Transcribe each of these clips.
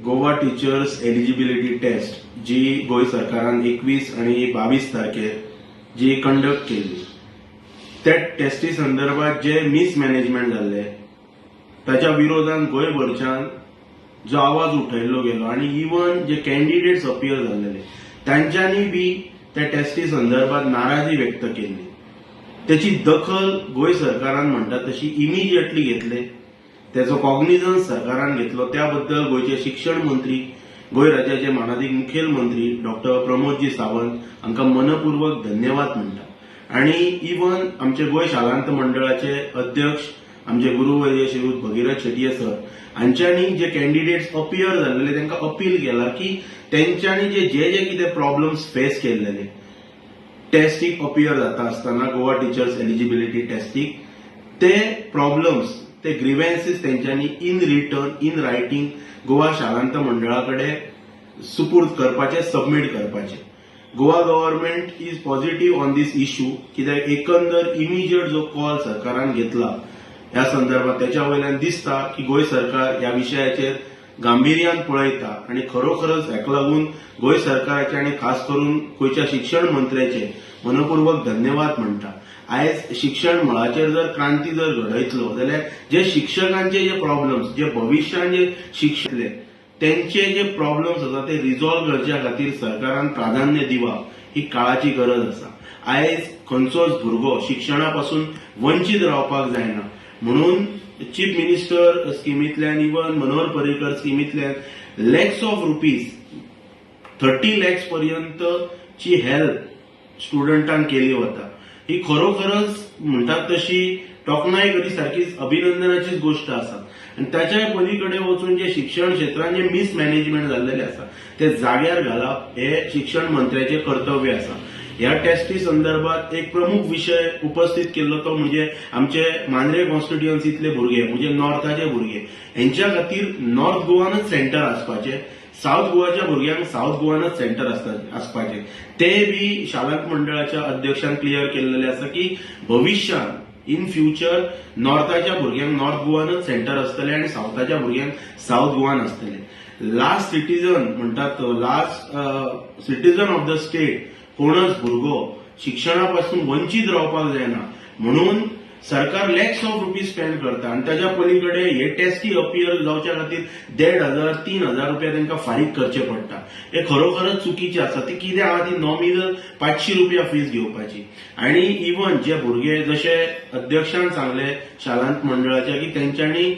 Goa teachers eligibility taste जी गोंय सरकारान 21 आणि 22 तारखेर जी कंडक्ट केली त्या टेस्टी संदर्भात जे मिसमॅनेजमेंट जाल्ले ताच्या विरोधात गोंयभरच्यान जो आवाज उठयल्लो गेलो आणि इवन जे कॅन्डिडेट्स अपियर जाल्ले तांच्यांनी बी त्या टेस्टी संदर्भात नाराजी व्यक्त केली। त्याची दखल गोंय सरकारान म्हणटा तशी इमिजिएटली घेतले, त्याचो कॉग्निझन्स सरकारान घेतलो। त्याबद्दल गोंयचे शिक्षण मंत्री, गोंय राज्याचे माननीय मुखेलमंत्री डॉक्टर प्रमोदजी सावंत हांकां मनपूर्वक धन्यवाद म्हणटा। आणि इवन आमचे गोंय शालांत मंडळाचे अध्यक्ष आमचे गुरुवर्य श्रीयुत भगीरथ शेटये सर हांच्यांनी जे कॅन्डिडेट्स अपियर जाल्ले तांकां अपील केला की तेंच्यांनी जे कितें प्रॉब्लेम्स फेस केल्ले टेस्टीक अपियर जाता आसतना गोवा टीचर्स एलिजिबिलिटी टेस्टीक ते प्रॉब्लेम्स ते ग्रीव्हन्सेस तेंच्यांनी in return in writing Goa शालांत मंडळाकडे सुपूर्द करपाचे, सबमिट करपाचे। Goa government is positive on this issue कित्याक एकंदर इमिजिएट जो कॉल सरकारान घेतला ह्या संदर्भात त्याच्या वयल्यान दिसता की गोंय सरकार ह्या विशयाचेर गांभीर्यान पळयता आणि खरोखरच हेका लागून गोंय सरकाराचे आणि खास करून गोंयच्या शिक्षण मंत्र्याचे मनपूर्वक धन्यवाद म्हणटा। आयज शिक्षण मळाचेर जर क्रांती जर घडयतलो जाल्यार जे शिक्षकांचे जे प्रॉब्लेम्स जे भविश्यान जे शिक्षले त्यांचे जे प्रॉब्लेम्स आसा ते रिझॉल्व करच्या खातीर सरकारान प्राधान्य दिवप ही काळाची गरज आसा। आयज खंयचोच भुरगो शिक्षणापासून वंचित रावपाक जायना म्हणून चीफ मिनिस्टर स्किमींतल्यान इवन मनोहर पर्रीकर स्किमींतल्यान लॅक्स ऑफ रुपीज 30 lakhs पर्यंतची हेल्प स्टुडंटांक केली वता। ही खरोखरच म्हणटात तशी तोखणाय करी सारखीच अभिनंदनाचीच गोष्ट आसा। आणि त्याच्या पलीकडे वचून जे शिक्षण क्षेत्रात जे मिसमॅनेजमेंट जाल्लेले आसा ते जाग्यार घालप हे शिक्षण मंत्र्याचे कर्तव्य आसा। ह्या टेस्टी संदर्भात एक प्रमुख विषय उपस्थित केल्लो तो म्हणजे आमचे मांद्रे कॉन्स्टिट्युएन्सीतले भुरगे म्हणजे नॉर्थाचे भुरगे हेंच्या खातीर नॉर्थ गोवानच सेंटर आसपाचे, साऊथ गोवाच्या भुरग्यांक साऊथ गोवानच सेंटर आसपाचे। ते बी शालांत मंडळाच्या अध्यक्षान क्लियर केल्लेले आसा की भविष्यात इन फ्युचर नॉर्थाच्या भुरग्यांक नॉर्थ गोवानच सेंटर आसतले आणि साऊथाच्या भुरग्यांक साऊथ गोवान आसतले। लास्ट सिटीजन म्हणटात last citizen of the state कोणच भुरगो शिक्षणापासून वंचित रावपाक जायना म्हणून सरकार लॅक्स ऑफ रुपीज स्पेंड करता आणि त्याच्या पलीकडे हे टेस्टी अपियर जावच्या खातीर 1,500 3,000 रुपया तांकां फारीक करचे पडटा। हे खरोखरच चुकीचे आसा। ती कितें आहा ती नॉमिनल 500 रुपया फीज घेवपाची। आणि इवन जे भुरगे जशे अध्यक्षान सांगले शालांत मंडळाच्या की तेंच्यांनी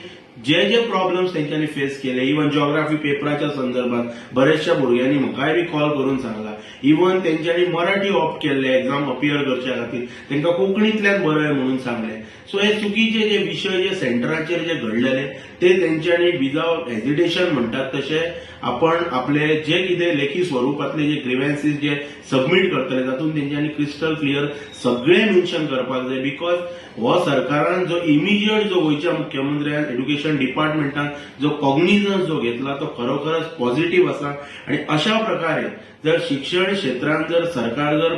जे प्रॉब्लेम्स तेंच्यांनी फेस केले इवन जिओग्राफी पेपराच्या संदर्भात बरेचशा भुरग्यांनी म्हाकाय बी कॉल करून सांगला इवन तेंच्यांनी मराठी ऑप्ट केल्ले एग्जाम अपियर करच्या खातीर तांकां कोंकणींतल्यान बरय म्हणून सांगले। सो हे चुकीचे जे विषय जे सेंटराचेर जे घडलेले ते तेंच्यांनी विदाउट हेजिटेशन म्हणटात तशे आपण आपले जे कितें लेखी स्वरूपातले जे ग्रीव्हन्सेस जे सबमिट करतले तातूंत तेंच्यांनी क्रिस्टल क्लियर सगळे मेन्शन करपाक जाय। बिकॉज हो सरकारान जो इमिजिएट जो गोंयच्या मुख्यमंत्र्यान एड्युकेशन डिपार्टमेंटान जो कॉग्निझन्स जो घेतला तो खरोखरच पॉझिटिव्ह आसा। आणि अशा प्रकारे जर शिक्षण क्षेत्रात जर सरकार जर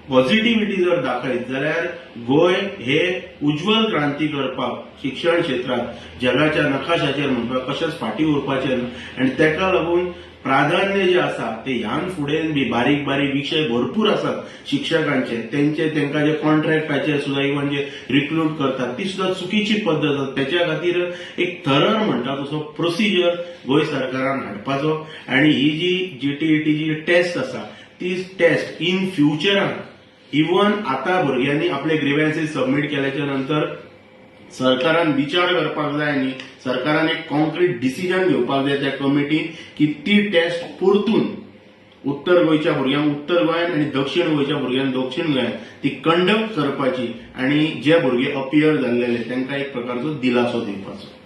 पॉझिटिव्हिटी जर दाखयत जाल्यार गोंय हे उज्वल क्रांती करपाक शिक्षण क्षेत्रात जगाच्या नकाशाचेर म्हणपाक कशेंच फाटीं उरपाचें ना। आनी तेका लागून प्राधान्य जे आसा ते ह्यान फुडें बी बारीक बारीक विषय भरपूर आसात शिक्षकांचे तांकां जे कॉन्ट्रॅक्टाचेर सुद्दां इवन जे रिक्रूट करतात ती सुद्दां चुकीची पद्दत आसा। त्याच्या खातीर एक थरर म्हणटा तसो प्रोसिजर गोंय सरकारान हाडपाचो आणि ही जी जीटीईटी जी टेस्ट आसा ती टेस्ट इन फ्युचरान इवन आता भुरग्यांनी आपले ग्रीव्हन्सेस सबमिट केल्याच्या नंतर सरकारान विचार करपाक जाय आनी सरकारान एक कॉन्क्रीट डिसिजन घेवपाक जाय त्या कमिटीन की ती टेस्ट परतून उत्तर गोंयच्या भुरग्यांक उत्तर गोंयांत आणि दक्षिण गोंयच्या भुरग्यांक दक्षिण गोंयांत ती कंडक्ट करपाची आणि जे भुरगे अपियर जाल्लेले तांकां एक प्रकारचो दिलासो दिवपाचो।